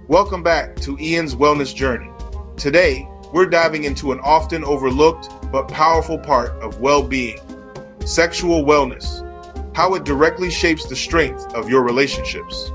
Welcome back to Ian's Wellness Journey. Today, we're diving into an often overlooked but powerful part of well-being, sexual wellness, how it directly shapes the strength of your relationships.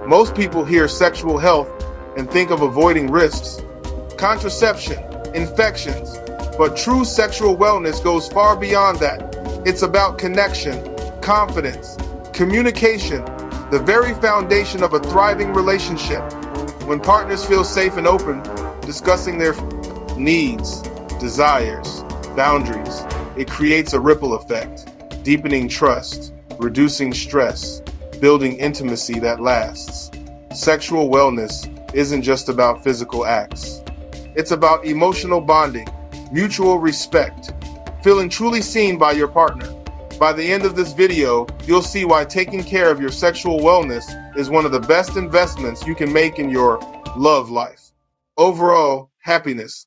Most people hear sexual health and think of avoiding risks, contraception, infections, but true sexual wellness goes far beyond that. It's about connection, confidence, communication, the very foundation of a thriving relationship. When partners feel safe and open, discussing their needs, desires, boundaries, it creates a ripple effect, deepening trust, reducing stress, building intimacy that lasts. Sexual wellness isn't just about physical acts. It's about emotional bonding, mutual respect, feeling truly seen by your partner. By the end of this video, you'll see why taking care of your sexual wellness is one of the best investments you can make in your love life. Overall, happiness.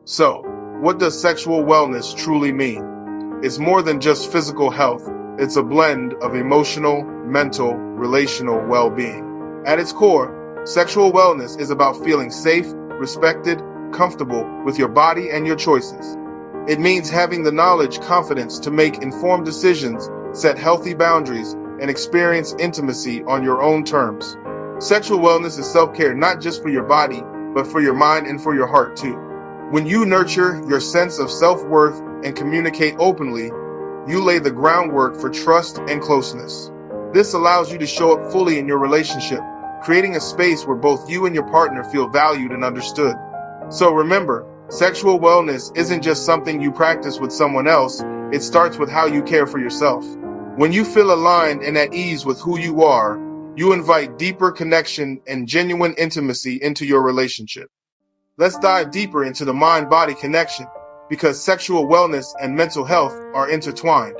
So, what does sexual wellness truly mean? It's more than just physical health. It's a blend of emotional, mental, relational well-being. At its core, sexual wellness is about feeling safe, respected, comfortable with your body and your choices. It means having the knowledge, confidence to make informed decisions, set healthy boundaries, and experience intimacy on your own terms. Sexual wellness is self-care not just for your body, but for your mind and for your heart too. When you nurture your sense of self-worth and communicate openly, you lay the groundwork for trust and closeness. This allows you to show up fully in your relationship, creating a space where both you and your partner feel valued and understood. So remember, sexual wellness isn't just something you practice with someone else, it starts with how you care for yourself. When you feel aligned and at ease with who you are, you invite deeper connection and genuine intimacy into your relationship. Let's dive deeper into the mind-body connection, because sexual wellness and mental health are intertwined.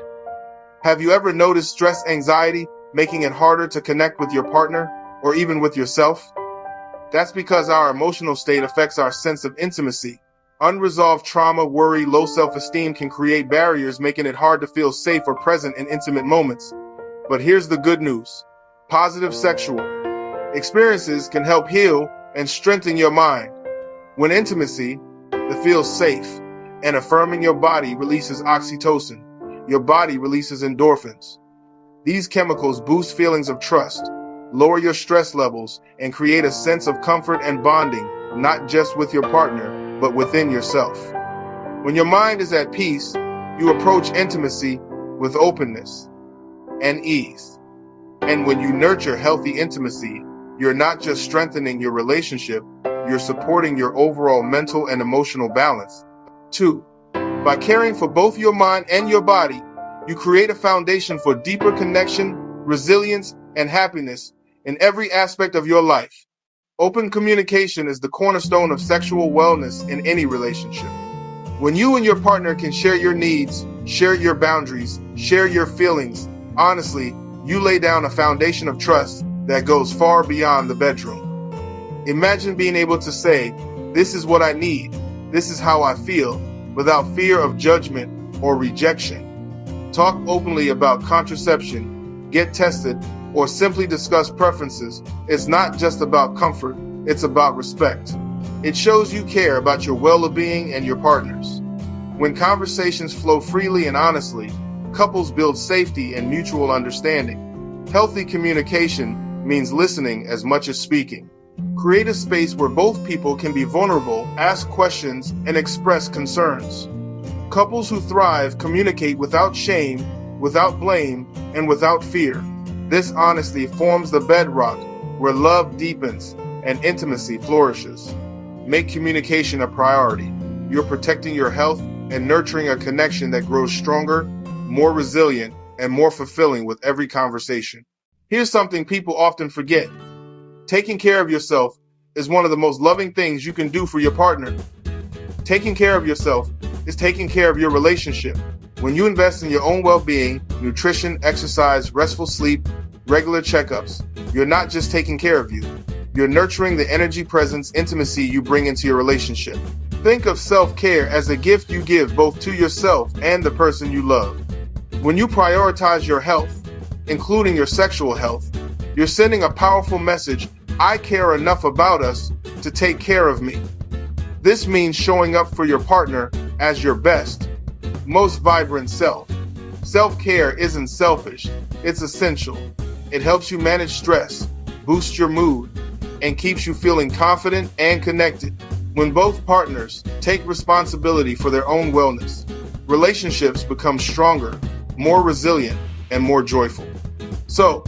Have you ever noticed stress, anxiety, making it harder to connect with your partner or even with yourself? That's because our emotional state affects our sense of intimacy. Unresolved trauma, worry, low self-esteem can create barriers, making it hard to feel safe or present in intimate moments. But here's the good news. Positive sexual experiences can help heal and strengthen your mind. When intimacy that feels safe and affirming your body releases oxytocin, your body releases endorphins. These chemicals boost feelings of trust, lower your stress levels, and create a sense of comfort and bonding, not just with your partner, but within yourself. When your mind is at peace, you approach intimacy with openness and ease. And when you nurture healthy intimacy, you're not just strengthening your relationship, you're supporting your overall mental and emotional balance. 2. By caring for both your mind and your body, you create a foundation for deeper connection, resilience, and happiness in every aspect of your life. Open communication is the cornerstone of sexual wellness in any relationship. When you and your partner can share your needs, share your boundaries, share your feelings, honestly, you lay down a foundation of trust that goes far beyond the bedroom. Imagine being able to say, "This is what I need, this is how I feel," without fear of judgment or rejection. Talk openly about contraception, get tested, or simply discuss preferences. It's not just about comfort, it's about respect. It shows you care about your well-being and your partner's. When conversations flow freely and honestly, couples build safety and mutual understanding. Healthy communication means listening as much as speaking. Create a space where both people can be vulnerable, ask questions, and express concerns. Couples who thrive communicate without shame, without blame, and without fear. This honesty forms the bedrock where love deepens and intimacy flourishes. Make communication a priority. You're protecting your health and nurturing a connection that grows stronger, more resilient, and more fulfilling with every conversation. Here's something people often forget. Taking care of yourself is one of the most loving things you can do for your partner. Taking care of yourself is taking care of your relationship. When you invest in your own well-being, nutrition, exercise, restful sleep, regular checkups, you're not just taking care of you. You're nurturing the energy, presence, intimacy you bring into your relationship. Think of self-care as a gift you give both to yourself and the person you love. When you prioritize your health, including your sexual health, you're sending a powerful message I care enough about us to take care of me. This means showing up for your partner as your best, most vibrant self. Self-care isn't selfish, it's essential. It helps you manage stress, boosts your mood, and keeps you feeling confident and connected. When both partners take responsibility for their own wellness, relationships become stronger, more resilient, and more joyful. So,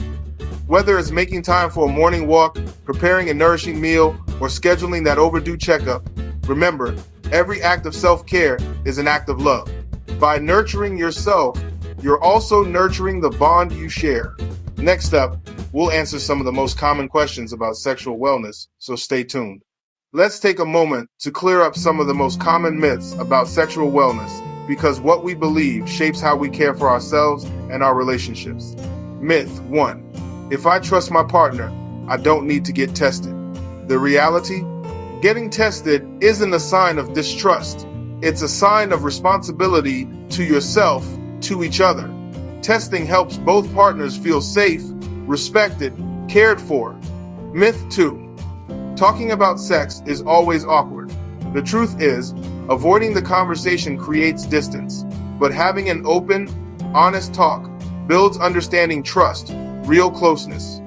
whether it's making time for a morning walk, preparing a nourishing meal, or scheduling that overdue checkup, remember, every act of self-care is an act of love. By nurturing yourself, you're also nurturing the bond you share. Next up, we'll answer some of the most common questions about sexual wellness, so stay tuned. Let's take a moment to clear up some of the most common myths about sexual wellness, because what we believe shapes how we care for ourselves and our relationships. Myth 1. If I trust my partner, I don't need to get tested. The reality? Getting tested isn't a sign of distrust. It's a sign of responsibility to yourself, to each other. Testing helps both partners feel safe, respected, cared for. Myth 2. Talking about sex is always awkward. The truth is, avoiding the conversation creates distance, but having an open, honest talk builds understanding, trust, real closeness.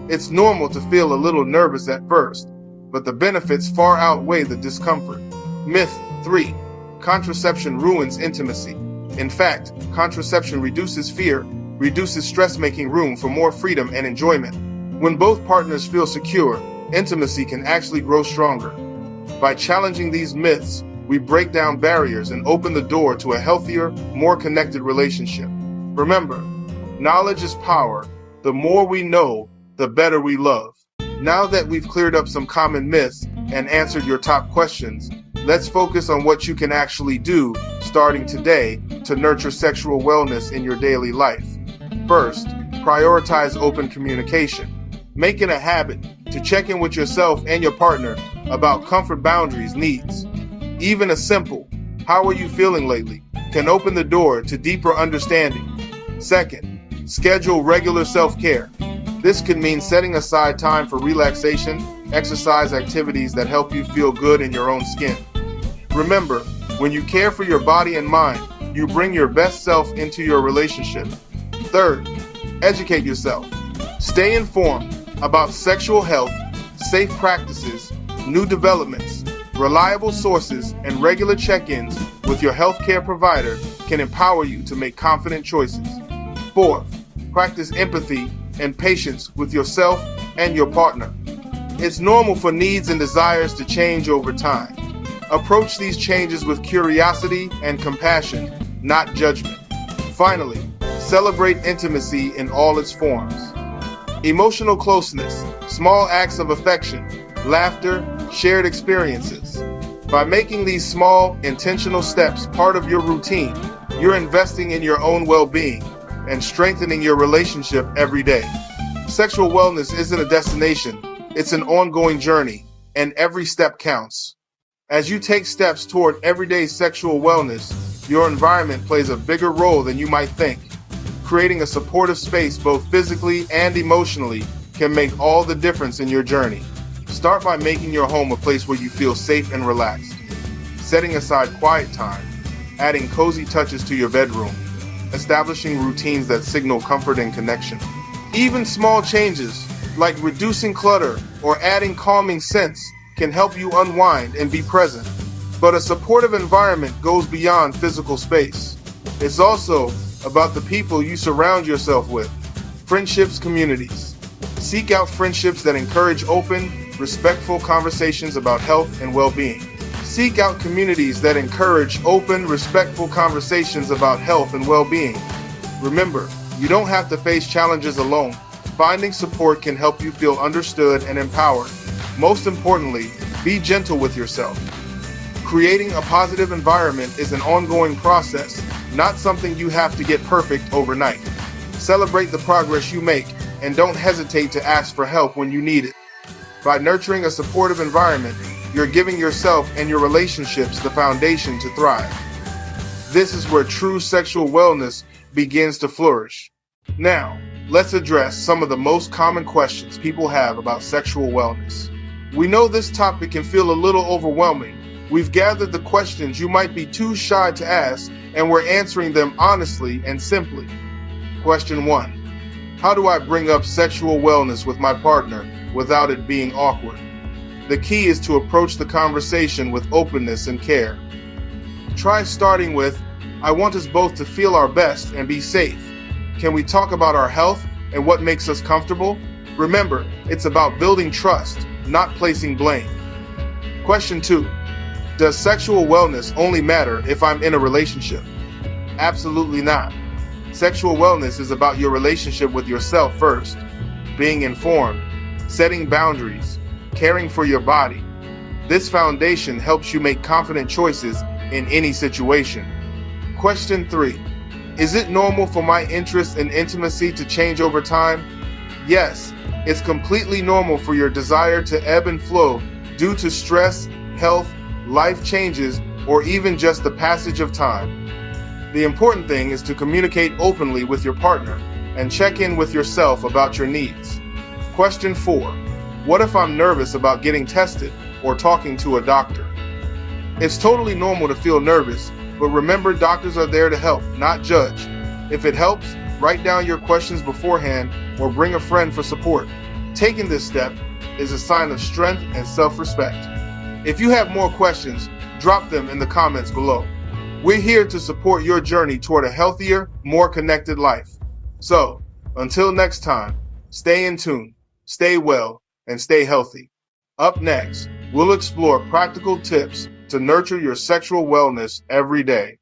It's normal to feel a little nervous at first, but the benefits far outweigh the discomfort. Myth 3. Contraception ruins intimacy. In fact, contraception reduces fear, reduces stress, making room for more freedom and enjoyment. When both partners feel secure, intimacy can actually grow stronger. By challenging these myths, we break down barriers and open the door to a healthier, more connected relationship. Remember, knowledge is power. The more we know, the better we love. Now that we've cleared up some common myths and answered your top questions, let's focus on what you can actually do starting today to nurture sexual wellness in your daily life. First, prioritize open communication. Make it a habit to check in with yourself and your partner about comfort, boundaries, needs. Even a simple, "How are you feeling lately?" can open the door to deeper understanding. Second, schedule regular self-care. This could mean setting aside time for relaxation, exercise, activities that help you feel good in your own skin. Remember, when you care for your body and mind, you bring your best self into your relationship. Third, educate yourself. Stay informed about sexual health, safe practices, new developments. Reliable sources and regular check-ins with your healthcare provider can empower you to make confident choices. Fourth, practice empathy and patience with yourself and your partner. It's normal for needs and desires to change over time. Approach these changes with curiosity and compassion, not judgment. Finally, celebrate intimacy in all its forms. Emotional closeness, small acts of affection, laughter, shared experiences. By making these small, intentional steps part of your routine, you're investing in your own well-being and strengthening your relationship every day. Sexual wellness isn't a destination, it's an ongoing journey, and every step counts. As you take steps toward everyday sexual wellness, your environment plays a bigger role than you might think. Creating a supportive space both physically and emotionally can make all the difference in your journey. Start by making your home a place where you feel safe and relaxed. Setting aside quiet time, adding cozy touches to your bedroom, establishing routines that signal comfort and connection. Even small changes, like reducing clutter or adding calming scents, can help you unwind and be present. But a supportive environment goes beyond physical space. It's also about the people you surround yourself with. Friendships, communities. Seek out friendships that encourage open, respectful conversations about health and well-being. Seek out communities that encourage open, respectful conversations about health and well-being. Remember, you don't have to face challenges alone. Finding support can help you feel understood and empowered. Most importantly, be gentle with yourself. Creating a positive environment is an ongoing process, not something you have to get perfect overnight. Celebrate the progress you make and don't hesitate to ask for help when you need it. By nurturing a supportive environment, you're giving yourself and your relationships the foundation to thrive. This is where true sexual wellness begins to flourish. Now, let's address some of the most common questions people have about sexual wellness. We know this topic can feel a little overwhelming. We've gathered the questions you might be too shy to ask, and we're answering them honestly and simply. Question 1. How do I bring up sexual wellness with my partner without it being awkward? The key is to approach the conversation with openness and care. Try starting with, I want us both to feel our best and be safe. Can we talk about our health and what makes us comfortable? Remember, it's about building trust, not placing blame. Question 2. Does sexual wellness only matter if I'm in a relationship? Absolutely not. Sexual wellness is about your relationship with yourself first, being informed, setting boundaries, caring for your body. This foundation helps you make confident choices in any situation. Question 3. Is it normal for my interest in intimacy to change over time? Yes, it's completely normal for your desire to ebb and flow due to stress, health, life changes, or even just the passage of time. The important thing is to communicate openly with your partner and check in with yourself about your needs. Question 4. What if I'm nervous about getting tested or talking to a doctor? It's totally normal to feel nervous, but remember, doctors are there to help, not judge. If it helps, write down your questions beforehand or bring a friend for support. Taking this step is a sign of strength and self-respect. If you have more questions, drop them in the comments below. We're here to support your journey toward a healthier, more connected life. So, until next time, stay in tune, stay well, and stay healthy. Up next, we'll explore practical tips to nurture your sexual wellness every day.